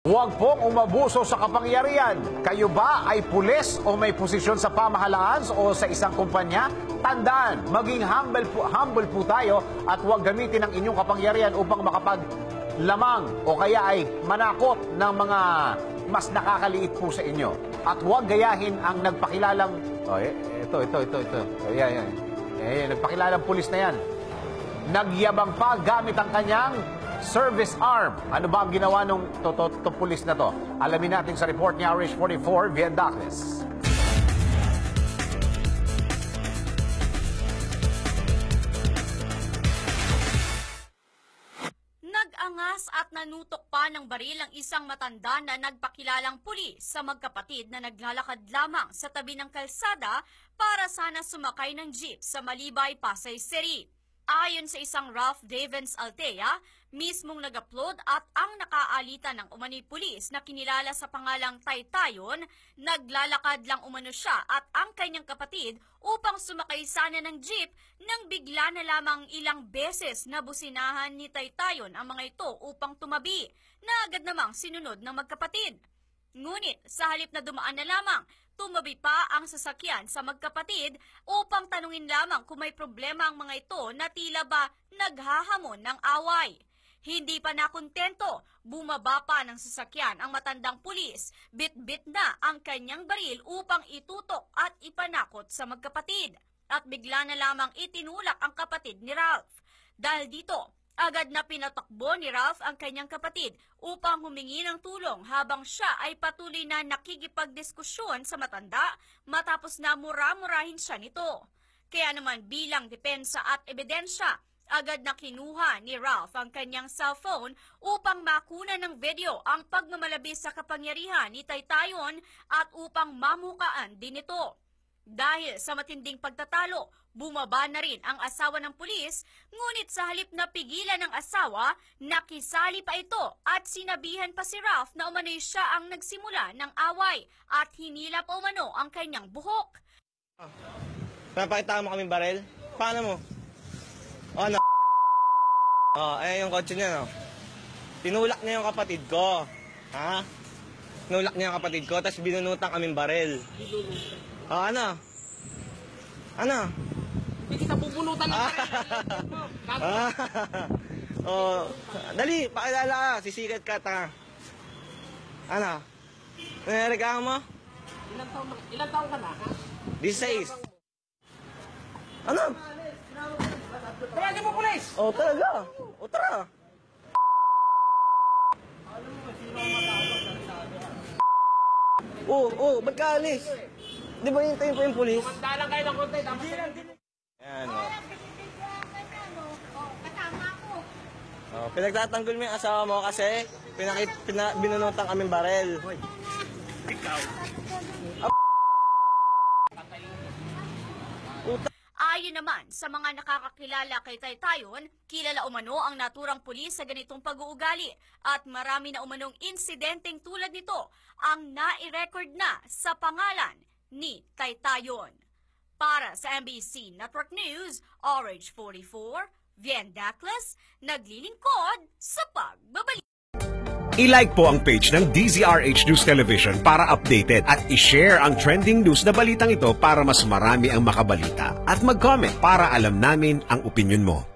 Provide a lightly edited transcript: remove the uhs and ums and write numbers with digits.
Huwag pong umabuso sa kapangyarihan. Kayo ba ay pulis o may posisyon sa pamahalaan o sa isang kumpanya? Tandaan, maging humble po tayo at huwag gamitin ang inyong kapangyarihan upang makapaglamang o kaya ay manakot ng mga mas nakakaliit po sa inyo. At huwag gayahin ang nagpakilalang... ito. Nagpakilalang pulis na yan. Nagyabang pa gamit ang kanyang service arm. Ano ba ang ginawa ng pulis na to? Alamin natin sa report ni RH44, Bien Dacles. Nag-angas at nanutok pa ng baril ang isang matanda na nagpakilalang pulis sa magkapatid na naglalakad lamang sa tabi ng kalsada para sana sumakay ng jeep sa Malibay, Pasay City. Ayon sa isang Ralph Davens Altea, mismong nag-upload at ang nakaalita ng umano'y pulis na kinilala sa pangalang Taytayon, naglalakad lang umano siya at ang kanyang kapatid upang sumakay sana ng jeep nang bigla na lamang ilang beses na businahan ni Taytayon ang mga ito upang tumabi, na agad namang sinunod ng magkapatid. Ngunit sa halip na dumaan na lamang, tumabi pa ang sasakyan sa magkapatid upang tanungin lamang kung may problema ang mga ito na tila ba naghahamon ng away. Hindi pa nakontento, bumaba pa ng sasakyan ang matandang pulis, bit-bit na ang kanyang baril upang itutok at ipanakot sa magkapatid. At bigla na lamang itinulak ang kapatid ni Ralph. Dahil dito, agad na pinatakbo ni Ralph ang kanyang kapatid upang humingi ng tulong habang siya ay patuloy na nakikipagdiskusyon sa matanda matapos na mura-murahin siya nito. Kaya naman bilang depensa at ebidensya, agad na kinuha ni Ralph ang kanyang cellphone upang makuna ng video ang pagmamalabis sa kapangyarihan ni Taytayon at upang mamukaan din ito. Dahil sa matinding pagtatalo, bumaba na rin ang asawa ng pulis, ngunit sa halip na pigilan ng asawa, nakisali pa ito at sinabihan pa si Ralph na umano'y siya ang nagsimula ng away at hinila pa umano ang kanyang buhok. Napakita mo kaming barel? Paano mo? Ano? Ayan yung kotse niya, no? Tinulak niya yung kapatid ko. Ha? Tinulak niya yung kapatid ko, tapos binunutan kaming barel. Ano? Ano? Hindi kita bubunutan ng dali, pakilala ka. Sisikat ka, tanga. Ano? Nangyari mo? Ilang taon ka na, ha? 16. Ano? Tawagin mo, pulis! Talaga. Tara. Ba't ka alis? Di ba hintayin po yung pulis? Mandalang kayo ng konti, tapos Ayan, pinagtatanggol mo yung asawa mo kasi binunutan kaming barel. ikaw. Ayon naman sa mga nakakakilala kay Taytayon, kilala umano ang naturang pulis sa ganitong pag-uugali at marami na umanong insidenteng tulad nito ang nai-record na sa pangalan ni Taytayon. Para sa MBC Network News, RH44, Bien Dacles, naglilingkod sa pagbabalik. I-like po ang page ng DZRH News Television para updated at i-share ang trending news na balitang ito para mas marami ang makabalita. At mag-comment para alam namin ang opinion mo.